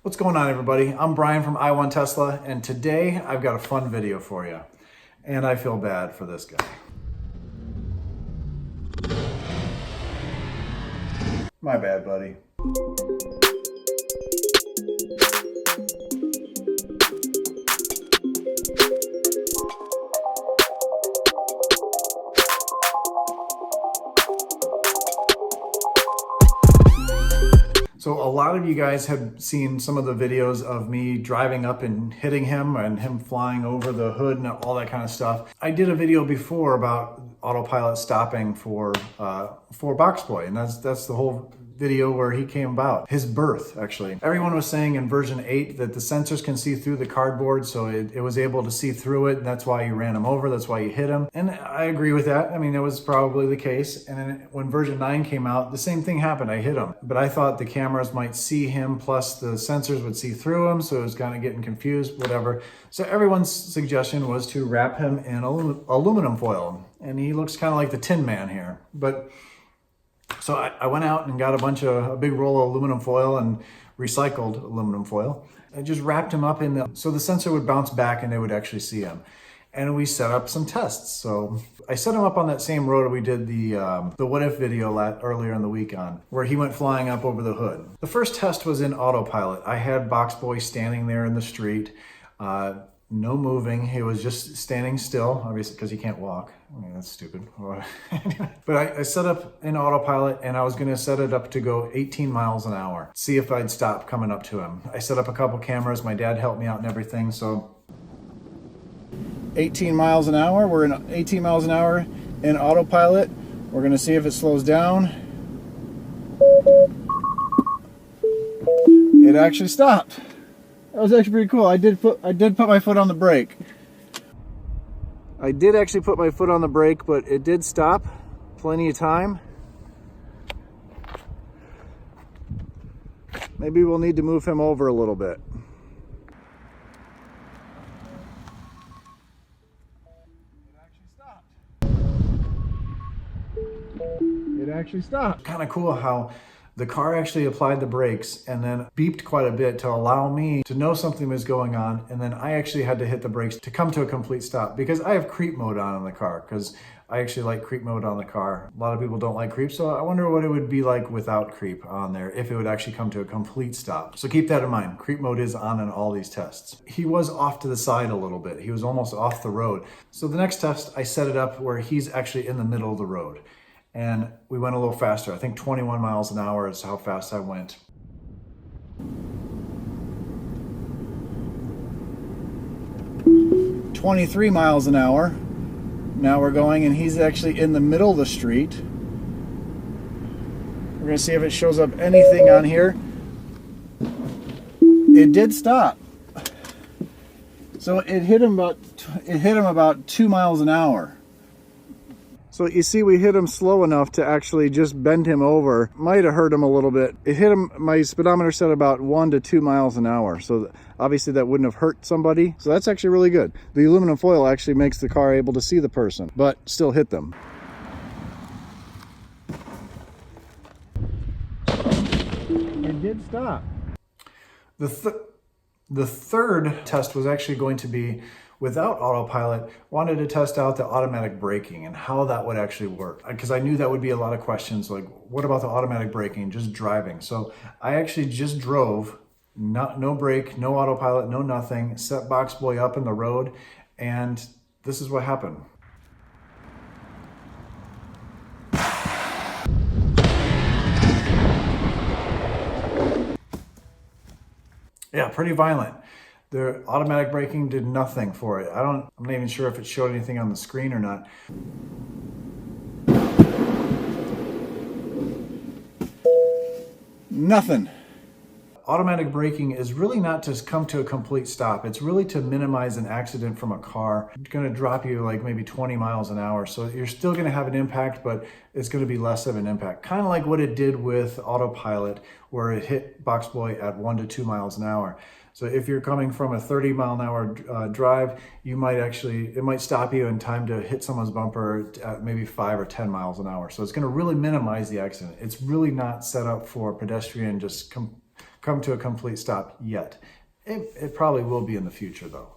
What's going on, everybody? I'm Brian from I Want Tesla, and today I've got a fun video for you. And I feel bad for this guy. My bad, buddy. So a lot of you guys have seen some of the videos of me driving up and hitting him and him flying over the hood and all that kind of stuff. I did a video before about autopilot stopping for Box Boy, and that's the whole video where he came about. His birth, actually. Everyone was saying in version 8 that the sensors can see through the cardboard, so it was able to see through it, and that's why you ran him over, that's why you hit him. And I agree with that. I mean, it was probably the case. And then when version 9 came out, the same thing happened. I hit him. But I thought the cameras might see him, plus the sensors would see through him, so it was kind of getting confused, whatever. So everyone's suggestion was to wrap him in aluminum foil. And he looks kind of like the Tin Man here. So I went out and got a big roll of aluminum foil and recycled aluminum foil. I just wrapped him up so the sensor would bounce back and they would actually see him. And we set up some tests. So I set him up on that same road we did the what if video earlier in the week on, where he went flying up over the hood. The first test was in autopilot. I had Box Boy standing there in the street, no moving. He was just standing still, obviously, because he can't walk. I mean, that's stupid. But I set up in autopilot, and I was going to set it up to go 18 miles an hour, see if I'd stop coming up to him. I set up a couple cameras. My dad helped me out and everything. So 18 miles an hour. We're in 18 miles an hour in autopilot. We're going to see if it slows down. It actually stopped. That was actually pretty cool. I did put my foot on the brake. I did actually put my foot on the brake, but it did stop. Plenty of time. Maybe we'll need to move him over a little bit. It actually stopped. Kind of cool how the car actually applied the brakes and then beeped quite a bit to allow me to know something was going on, and then I actually had to hit the brakes to come to a complete stop, because I have creep mode on in the car, because I actually like creep mode on the car. A lot of people don't like creep, so I wonder what it would be like without creep on there, if it would actually come to a complete stop. So keep that in mind. Creep mode is on in all these tests. He was off to the side a little bit. He was almost off the road. So the next test, I set it up where he's actually in the middle of the road. And we went a little faster. I think 21 miles an hour is how fast I went. "23 miles an hour. Now we're going, and he's actually in the middle of the street. We're gonna see if it shows up anything on here. It did stop. So it hit him about 2 miles an hour. So you see, we hit him slow enough to actually just bend him over. Might have hurt him a little bit. It hit him, my speedometer said about 1 to 2 miles an hour. So obviously that wouldn't have hurt somebody. So that's actually really good. The aluminum foil actually makes the car able to see the person, but still hit them. It did stop. The third test was actually going to be without autopilot. Wanted to test out the automatic braking and how that would actually work, because I knew that would be a lot of questions, like what about the automatic braking, just driving. So I actually just drove, no brake, no autopilot, no nothing, set Box Boy up in the road, and this is what happened. Yeah, pretty violent. The automatic braking did nothing for it. I'm not even sure if it showed anything on the screen or not. Nothing. Automatic braking is really not to come to a complete stop. It's really to minimize an accident from a car. It's going to drop you like maybe 20 miles an hour. So you're still going to have an impact, but it's going to be less of an impact. Kind of like what it did with autopilot, where it hit Box Boy at 1 to 2 miles an hour. So if you're coming from a 30 mile an hour drive, it might stop you in time to hit someone's bumper at maybe 5 or 10 miles an hour. So it's going to really minimize the accident. It's really not set up for pedestrian just come to a complete stop yet. It probably will be in the future though.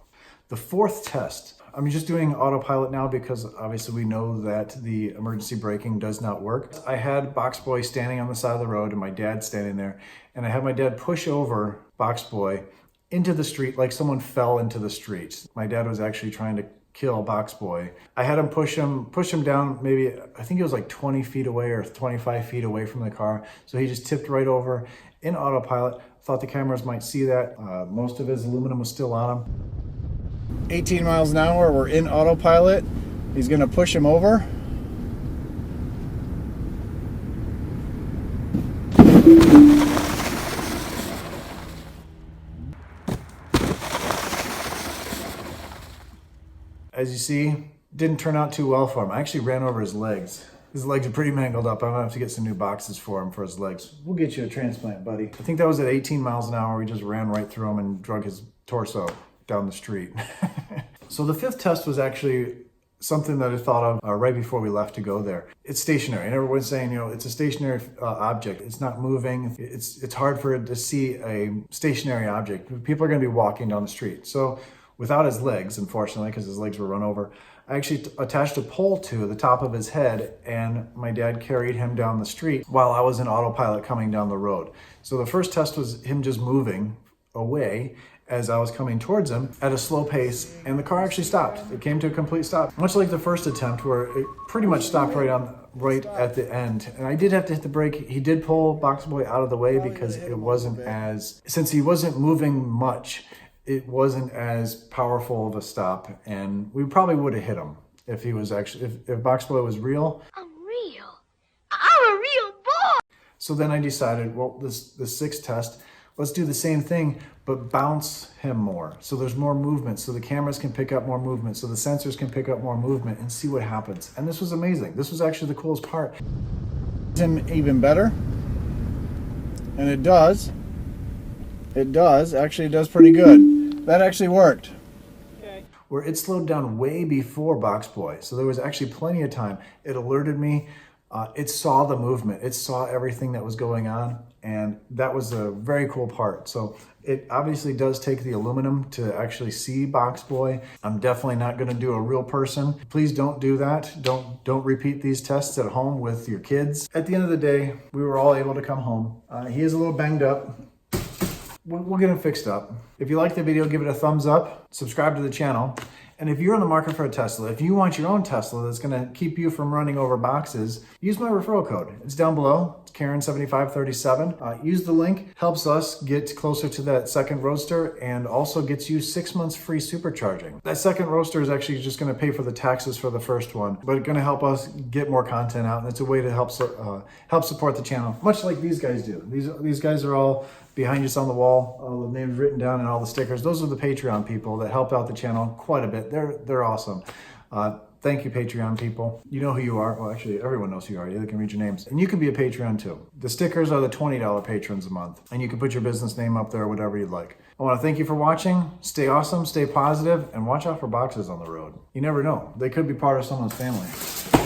The fourth test, I'm just doing autopilot now because obviously we know that the emergency braking does not work. I had Box Boy standing on the side of the road and my dad standing there, and I had my dad push over Box Boy into the street like someone fell into the street. My dad was actually trying to kill Box Boy. I had him push him down maybe, I think it was like 20 feet away or 25 feet away from the car. So he just tipped right over in autopilot. Thought the cameras might see that. Most of his aluminum was still on him. 18 miles an hour, we're in autopilot. He's gonna push him over. As you see, didn't turn out too well for him. I actually ran over his legs. His legs are pretty mangled up. I'm gonna have to get some new boxes for him for his legs. We'll get you a transplant, buddy. I think that was at 18 miles an hour. We just ran right through him and drug his torso down the street. So the fifth test was actually something that I thought of right before we left to go there. It's stationary, and everyone's saying, you know, it's a stationary object. It's not moving. It's hard for it to see a stationary object. People are gonna be walking down the street. So without his legs, unfortunately, because his legs were run over, I actually attached a pole to the top of his head, and my dad carried him down the street while I was in autopilot coming down the road. So the first test was him just moving away as I was coming towards him at a slow pace, and the car actually stopped. It came to a complete stop. Much like the first attempt where it pretty much stopped right at the end. And I did have to hit the brake. He did pull Box Boy out of the way because it wasn't since he wasn't moving much, it wasn't as powerful of a stop, and we probably would have hit him if he was actually, if Box Boy was real. I'm real. I'm a real boy. So then I decided, well, the sixth test, let's do the same thing, but bounce him more. So there's more movement, so the cameras can pick up more movement, so the sensors can pick up more movement and see what happens. And this was amazing. This was actually the coolest part. Him even better. And it does. Actually, it does pretty good. That actually worked. Okay. Where it slowed down way before Box Boy. So there was actually plenty of time. It alerted me. It saw the movement. It saw everything that was going on. And that was a very cool part. So it obviously does take the aluminum to actually see Box Boy. I'm definitely not gonna do a real person. Please don't do that. Don't repeat these tests at home with your kids. At the end of the day, we were all able to come home. He is a little banged up. We'll get him fixed up. If you like the video, give it a thumbs up, subscribe to the channel. And if you're in the market for a Tesla, if you want your own Tesla that's gonna keep you from running over boxes, use my referral code. It's down below, it's Karen7537. Use the link, helps us get closer to that second Roadster and also gets you 6 months free supercharging. That second Roadster is actually just gonna pay for the taxes for the first one, but it's gonna help us get more content out, and it's a way to help support the channel, much like these guys do. These guys are all behind us on the wall, all the names written down and all the stickers. Those are the Patreon people that helped out the channel quite a bit. They're awesome. Thank you, Patreon people. You know who you are. Well, actually, everyone knows who you are. They can read your names. And you can be a Patreon too. The stickers are the $20 patrons a month. And you can put your business name up there, whatever you'd like. I want to thank you for watching. Stay awesome, stay positive, and watch out for boxes on the road. You never know. They could be part of someone's family.